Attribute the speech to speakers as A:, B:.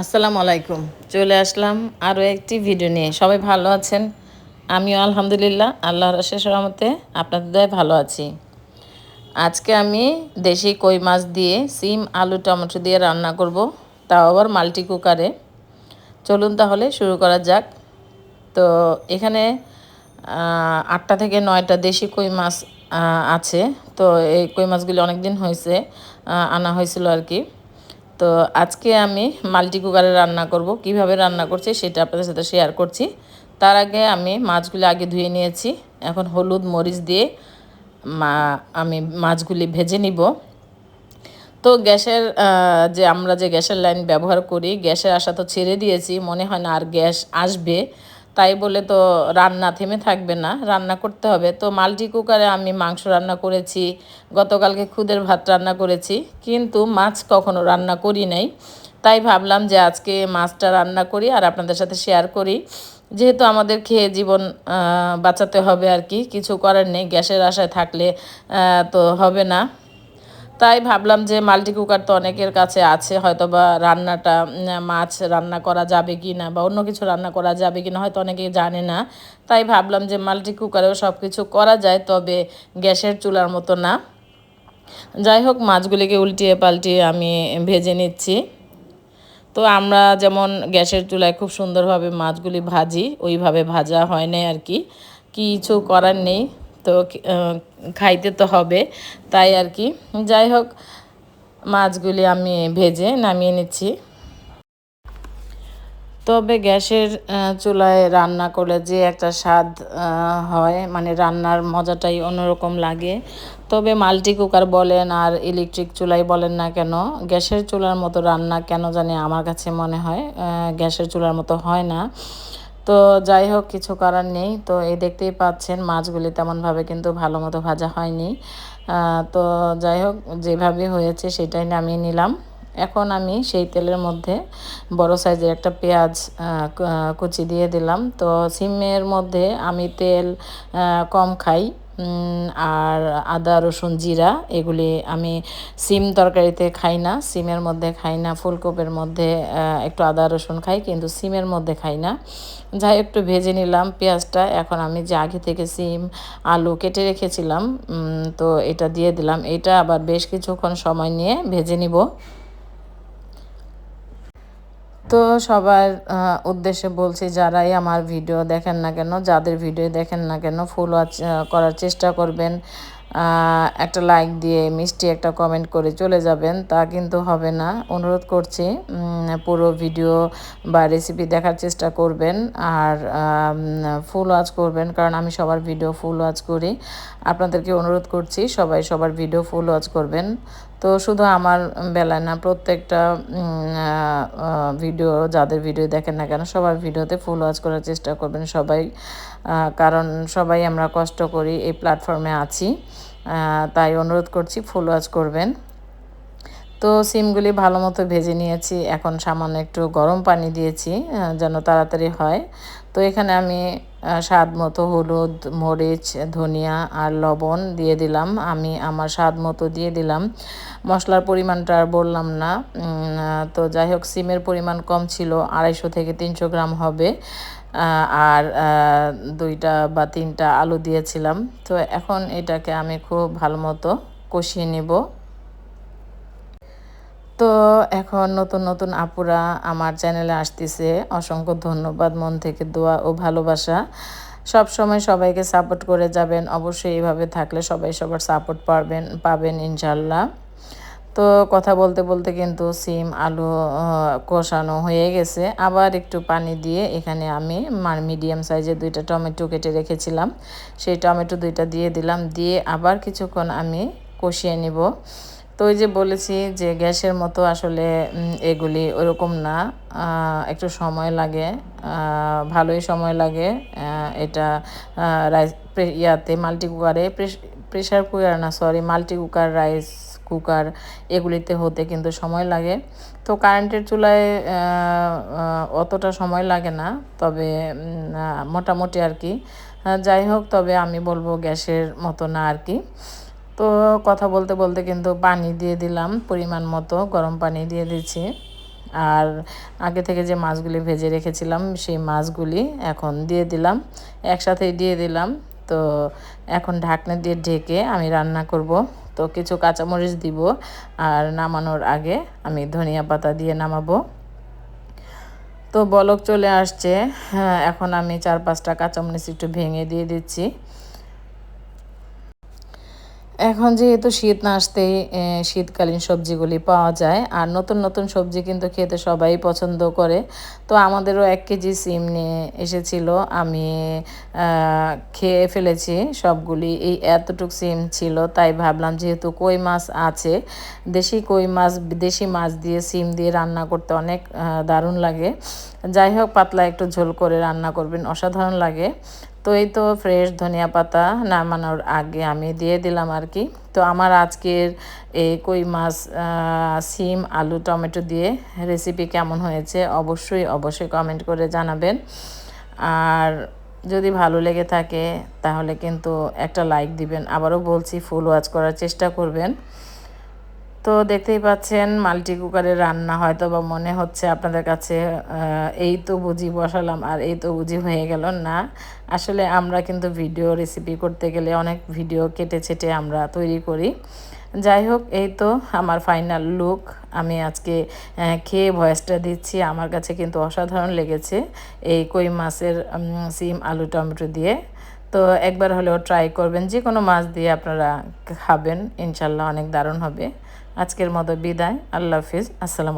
A: আসসালামু আলাইকুম। চলে আসলাম আরও একটি ভিডিও নিয়ে। সবাই ভালো আছেন? আমিও আলহামদুলিল্লাহ আল্লাহর অশেষ রহমতে আপনাদের দয়ায় ভালো আছি। আজকে আমি দেশি কই মাছ দিয়ে সিম, আলু, টমেটো দিয়ে রান্না করব, তাও আবার মাল্টি কুকারে। চলুন তাহলে শুরু করা যাক। তো এখানে ৮টা থেকে ৯টা দেশি কই মাছ আছে। তো এই কই মাছগুলি অনেক দিন হয়েছে আনা হয়েছিল আর কি। তো আজকে আমি মাল্টি কুকারে রান্না করব। কিভাবে রান্না করছি সেটা আপনাদের সাথে শেয়ার করছি। তার আগে আমি মাছগুলি আগে ধুয়ে নিয়েছি। এখন হলুদ মরিচ দিয়ে আমি মাছগুলি ভেজে নিব। তো গ্যাসের আমরা যে গ্যাসের লাইন ব্যবহার করি, গ্যাসের আশা তো ছেড়ে দিয়েছি, মনে হয় না আর গ্যাস আসবে। তাই বলে তো রান্না থেমে থাকবে না, রান্না করতে হবে। তো মাল্টি কুকারে আমি মাংস রান্না করেছি, গতকালকে খুদের ভাত রান্না করেছি, কিন্তু মাছ কখনো রান্না করি নাই। তাই ভাবলাম যে আজকে মাছটা রান্না করি আর আপনাদের সাথে শেয়ার করি। যেহেতু আমাদের খেয়ে জীবন বাঁচাতে হবে আর কি, কিছু করার নেই। গ্যাসের আশায় থাকলে তো হবে না। তাই ভাবলাম যে মাল্টি কুকার তো অনেকের কাছে আছে, হয়তো বা রান্নাটা মাছ রান্না করা যাবে কি না বা অন্য কিছু রান্না করা যাবে কি না হয়তো অনেকে জানে না। তাই ভাবলাম যে মাল্টি কুকারেও সব কিছু করা যায়, তবে গ্যাসের চুলার মতো না। যাই হোক, মাছগুলিকে উল্টিয়ে পাল্টিয়ে আমি ভেজে নিচ্ছি। তো আমরা যেমন গ্যাসের চুলায় খুব সুন্দরভাবে মাছগুলি ভাজি, ওইভাবে ভাজা হয় না আর কি, কিছু করার নেই। তো খাইতে তো হবে, তাই আর কি। যাই হোক, মাছগুলি আমি ভেজে নামিয়ে নিচ্ছি। তবে গ্যাসের চুলায় রান্না করলে যে একটা স্বাদ হয়, মানে রান্নার মজাটাই অন্যরকম লাগে। তবে মাল্টি কুকার বলেন আর ইলেকট্রিক চুলাই বলেন না কেন, গ্যাসের চুলার মতো রান্না কেন জানি আমার কাছে মনে হয় গ্যাসের চুলার মতো হয় না। তো যাই হোক, কিছু করার নেই। তো এই দেখতেই পাচ্ছেন মাছগুলি তেমনভাবে কিন্তু ভালো মতো ভাজা হয়নি। তো যাই হোক, যেভাবে হয়েছে সেটাই নামিয়ে নিলাম। এখন আমি সেই তেলের মধ্যে বড় সাইজের একটা পেঁয়াজ কুচি দিয়ে দিলাম। তো সিমের মধ্যে আমি তেল কম খাই, আর আদা রসুন জিরা এগুলি আমি সিম তরকারিতে খাই না, সিমের মধ্যে খাই না। ফুলকপির মধ্যে একটু আদা রসুন খাই, কিন্তু সিমের মধ্যে খাই না। যাই একটু ভেজে নিলাম পেঁয়াজটা। এখন আমি যে আগে থেকে সিম আলু কেটে রেখেছিলাম, তো এটা দিয়ে দিলাম। এটা আবার বেশ কিছুক্ষণ সময় নিয়ে ভেজে নিব। তো সবার উদ্দেশ্যে বলছি, যারাই আমার ভিডিও দেখেন না কেন, যাদের ভিডিও দেখেন না কেন, ফুল ওয়াচ করার চেষ্টা করবেন। একটা লাইক দিয়ে মিষ্টি একটা কমেন্ট করে চলে যাবেন, তা কিন্তু হবে না। অনুরোধ করছি, পুরো ভিডিও বা রেসিপি দেখার চেষ্টা করবেন আর ফুল ওয়াচ করবেন, কারণ আমি সবার ভিডিও ফুল ওয়াচ করি। আপনাদেরকে অনুরোধ করছি সবাই সবার ভিডিও ফুল ওয়াচ করবেন। তো শুধু আমার বেলায় না, প্রত্যেকটা ভিডিও, যাদের ভিডিও দেখেন না কেন, সবার ভিডিওতে ফুল ওয়াচ করার চেষ্টা করবেন সবাই। কারণ সবাই আমরা কষ্ট করি, এই প্ল্যাটফর্মে আছি। তাই অনুরোধ করছি ফুল ওয়াচ করবেন। তো সিমগুলি ভালো মতো ভেজে নিয়েছি। এখন সামান্য একটু গরম পানি দিয়েছি যেন তাড়াতাড়ি হয়। তো এখানে আমি স্বাদ মতো হলুদ, মরিচ, ধনিয়া আর লবণ দিয়ে দিলাম। আমি আমার স্বাদ মতো দিয়ে দিলাম। মশলার পরিমাণটা আর বললাম না। তো যাই হোক, সিমের পরিমাণ কম ছিল, 250 থেকে 300 গ্রাম হবে। আর 2টা বা 3টা আলু দিয়েছিলাম। তো এখন এটাকে আমি খুব ভালো মতো কষিয়ে নিব। তো এখন নতুন নতুন আপুরা আমার চ্যানেলে আসতেছে, অসংখ্য ধন্যবাদ, মন থেকে দোয়া ও ভালোবাসা। সব সময় সবাইকে সাপোর্ট করে যাবেন। অবশ্যই এইভাবে থাকলে সবাই সবার সাপোর্ট পাবেন ইনশাল্লাহ। তো কথা বলতে বলতে কিন্তু সিম আলু কষানো হয়ে গেছে। আবার একটু পানি দিয়ে এখানে আমি মিডিয়াম সাইজের 2টা টমেটো কেটে রেখেছিলাম, সেই টমেটো 2টা দিয়ে দিলাম। দিয়ে আবার কিছুক্ষণ আমি কষিয়ে নিব। তো ওই যে বলেছি যে গ্যাসের মতো আসলে এগুলি ওরকম না, একটু সময় লাগে, ভালোই সময় লাগে। এটা রাইস ইয়াতে মাল্টি কুকারে, প্রেশার কুকার না, sorry, multi cooker, rice cooker এগুলিতে হতে কিন্তু সময় লাগে। তো কারেন্টের চুলায় অতটা সময় লাগে না, তবে মোটামুটি আর কি। যাই হোক, তবে আমি বলবো গ্যাসের মতো না আর কি। তো কথা বলতে বলতে কিন্তু পানি দিয়ে দিলাম, পরিমাণ মতো গরম পানি দিয়ে দিচ্ছি। আর আগে থেকে যে মাছগুলি ভেজে রেখেছিলাম সেই মাছগুলি এখন দিয়ে দিলাম, একসাথেই দিয়ে দিলাম। তো এখন ঢাকনা দিয়ে ঢেকে আমি রান্না করব। তো কিছু কাঁচামরিচ দিব, আর নামানোর আগে আমি ধনিয়া পাতা দিয়ে নামাবো। তো বলক চলে আসছে। হ্যাঁ, এখন আমি 4-5টা কাঁচামরিচ একটু ভেঙে দিয়ে দিচ্ছি। এখন যেহেতু শীত না আসতেই শীতকালীন সবজিগুলি পাওয়া যায়, আর নতুন নতুন সবজি কিন্তু খেতে সবাই পছন্দ করে। তো আমাদেরও 1 কেজি সিম নিয়ে এসেছিল, আমি খেয়ে ফেলেছি সবগুলি। এই এতটুক সিম ছিল, তাই ভাবলাম যেহেতু কই মাছ আছে, দেশি কই মাছ, দেশি মাছ দিয়ে সিম দিয়ে রান্না করতে অনেক দারুণ লাগে। যাই হোক, পাতলা একটু ঝোল করে রান্না করবেন, অসাধারণ লাগে। তো এই তো ফ্রেশ ধনিয়া পাতা নামানোর আগে আমি দিয়ে দিলাম আর কি। তো আমার আজকের এই কই মাছ সিম আলু টমেটো দিয়ে রেসিপি কেমন হয়েছে অবশ্যই অবশ্যই কমেন্ট করে জানাবেন। আর যদি ভালো লেগে থাকে তাহলে কিন্তু একটা লাইক দিবেন। আবারও বলছি, ফুল ওয়াচ করার চেষ্টা করবেন। তো দেখতেই পাচ্ছেন মাল্টি কুকারে রান্না, হয়তো বা মনে হচ্ছে আপনাদের কাছে এই তো বুঝি বসালাম আর এই তো বুঝি হয়ে গেল। না, আসলে আমরা কিন্তু ভিডিও রেসিপি করতে গেলে অনেক ভিডিও কেটে ছেটে আমরা তৈরি করি। যাই হোক, এই তো আমার ফাইনাল লুক। আমি আজকে খেয়ে ভয়েসটা দিচ্ছি, আমার কাছে কিন্তু অসাধারণ লেগেছে এই কই মাছের সিম আলু টমেটো দিয়ে। তো একবার হলেও ট্রাই করবেন, যে কোনো মাছ দিয়ে আপনারা খাবেন, ইনশাল্লাহ অনেক দারুণ হবে। আজকের মতো বিদায়, আল্লাহ হাফিজ, আসসালামু